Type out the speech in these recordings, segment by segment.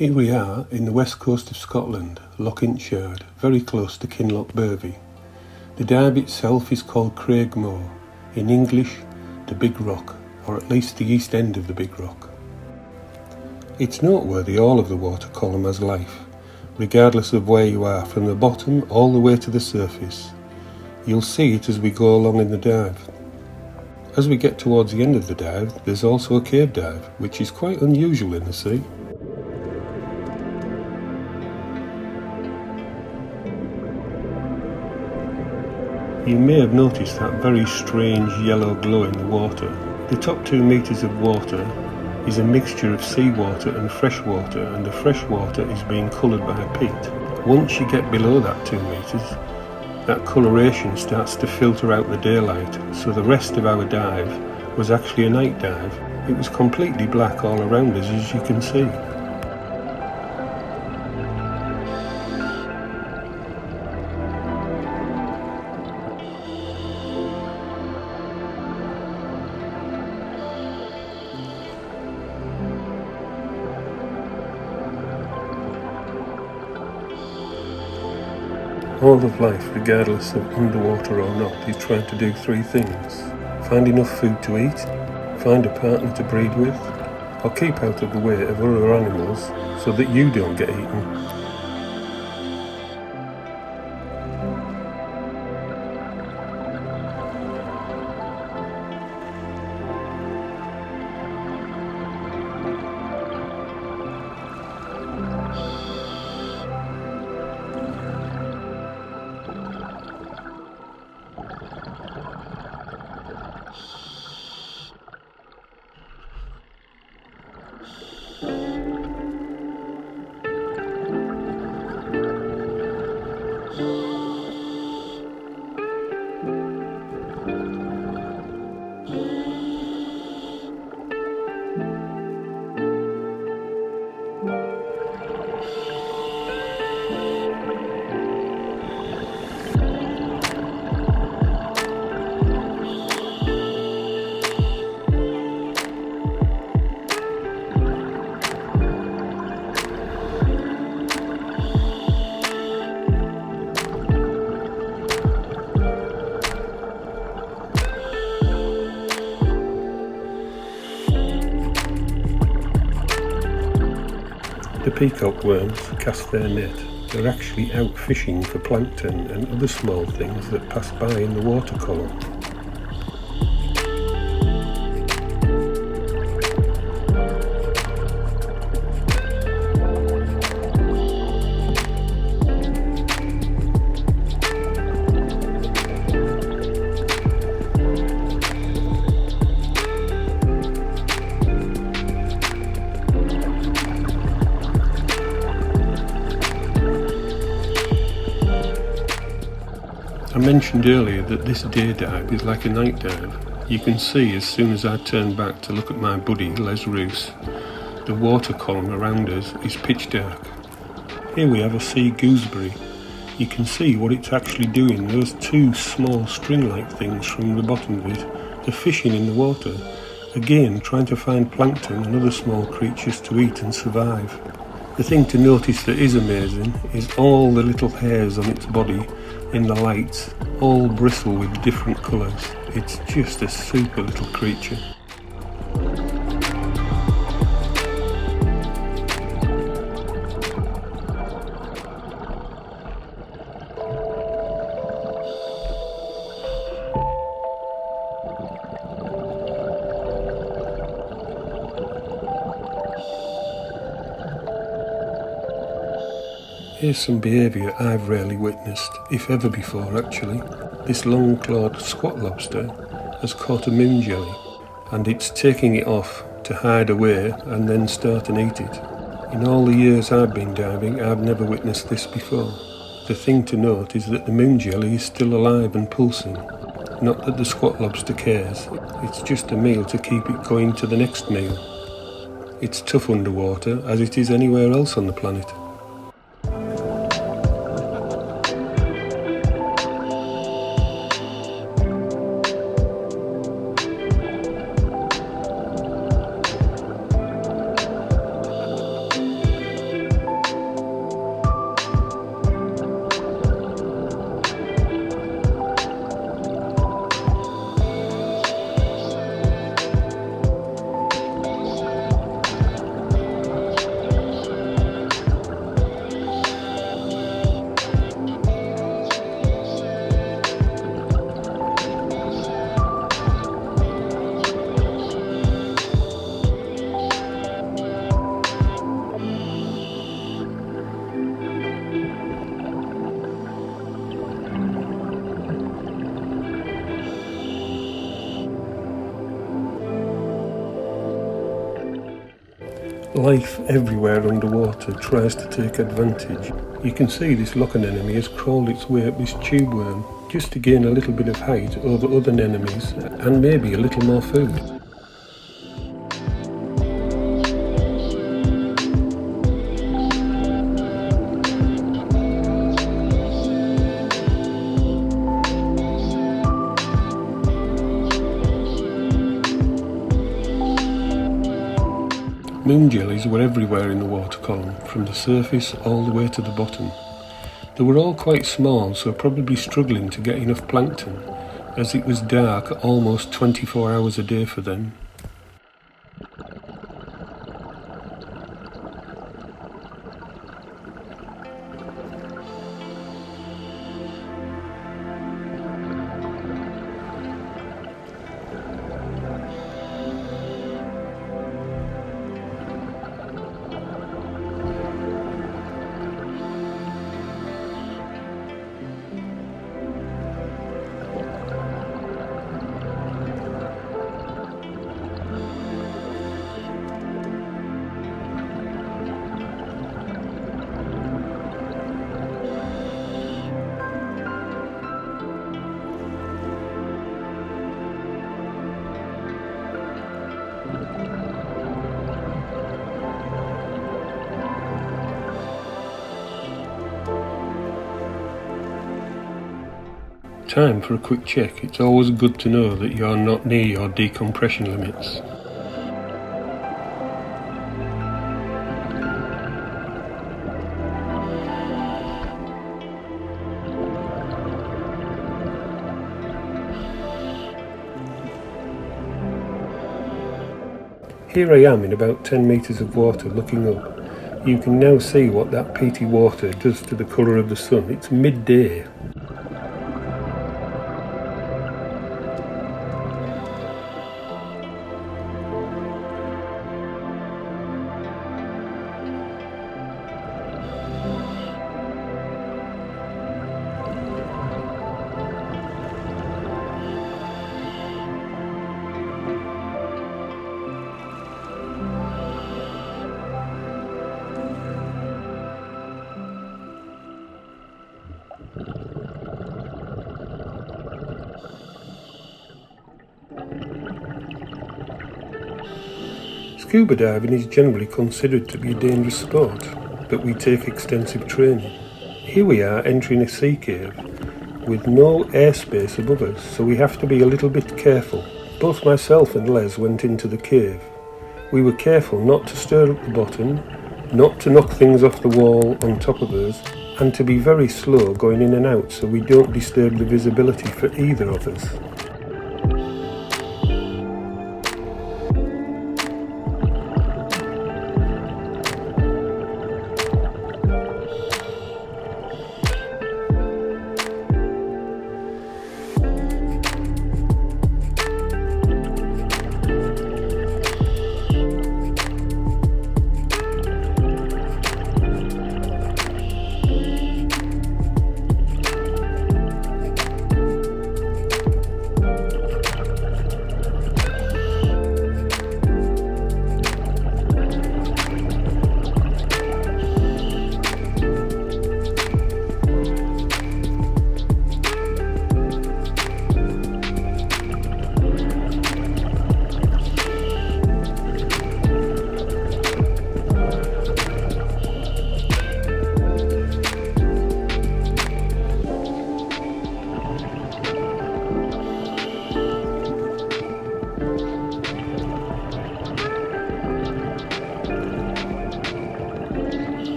Here we are in the west coast of Scotland, Loch very close to Kinlochbervie. The dive itself is called Mhor, in English the Big Rock, or at least the east end of the Big Rock. It's noteworthy all of the water column has life, regardless of where you are, from the bottom all the way to the surface. You'll see it as we go along in the dive. As we get towards the end of the dive, there's also a cave dive, which is quite unusual in the sea. You may have noticed that very strange yellow glow in the water. The top 2 metres of water is a mixture of seawater and fresh water, and the fresh water is being coloured by a peat. Once you get below that 2 metres, that coloration starts to filter out the daylight, so the rest of our dive was actually a night dive. It was completely black all around us, as you can see. All of life, regardless of underwater or not, is trying to do 3 things. Find enough food to eat, find a partner to breed with, or keep out of the way of other animals so that you don't get eaten. The peacock worms cast their net. They're actually out fishing for plankton and other small things that pass by in the water column. I mentioned earlier that this day dive is like a night dive. You can see as soon as I turn back to look at my buddy Les Roos, the water column around us is pitch dark. Here we have a sea gooseberry. You can see what it's actually doing. Those 2 small string-like things from the bottom of it are fishing in the water, again trying to find plankton and other small creatures to eat and survive. The thing to notice that is amazing is all the little hairs on its body in the lights, all bristle with different colours. It's just a super little creature. Here's some behaviour I've rarely witnessed, if ever before actually. This long-clawed squat lobster has caught a moon jelly, and it's taking it off to hide away and then start and eat it. In all the years I've been diving, I've never witnessed this before. The thing to note is that the moon jelly is still alive and pulsing. Not that the squat lobster cares, it's just a meal to keep it going to the next meal. It's tough underwater, as it is anywhere else on the planet. Life everywhere underwater tries to take advantage. You can see this loch anemone has crawled its way up this tube worm just to gain a little bit of height over other anemones and maybe a little more food. Moon jellies were everywhere in the water column, from the surface all the way to the bottom. They were all quite small, so probably struggling to get enough plankton, as it was dark almost 24 hours a day for them. Time for a quick check. It's always good to know that you're not near your decompression limits. Here I am in about 10 metres of water looking up. You can now see what that peaty water does to the colour of the sun. It's midday. Scuba diving is generally considered to be a dangerous sport, but we take extensive training. Here we are entering a sea cave with no airspace above us, so we have to be a little bit careful. Both myself and Les went into the cave. We were careful not to stir up the bottom, not to knock things off the wall on top of us, and to be very slow going in and out so we don't disturb the visibility for either of us.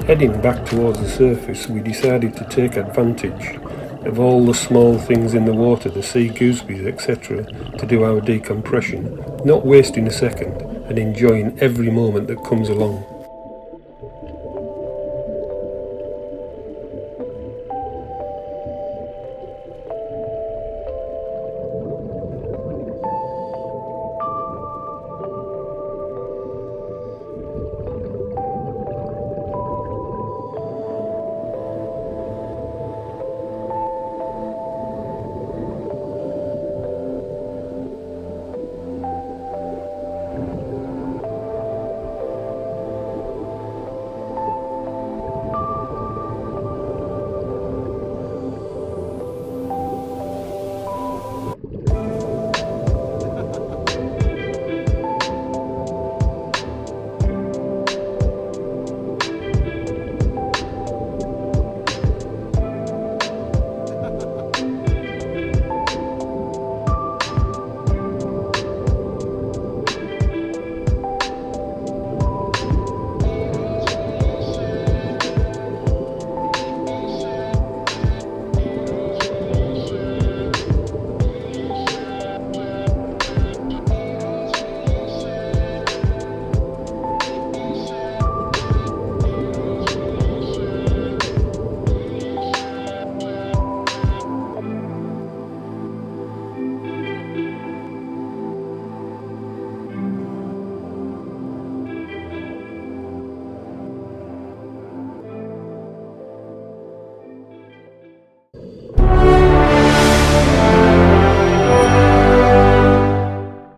Heading back towards the surface, we decided to take advantage of all the small things in the water, the sea gooseberries, etc., to do our decompression, not wasting a second and enjoying every moment that comes along.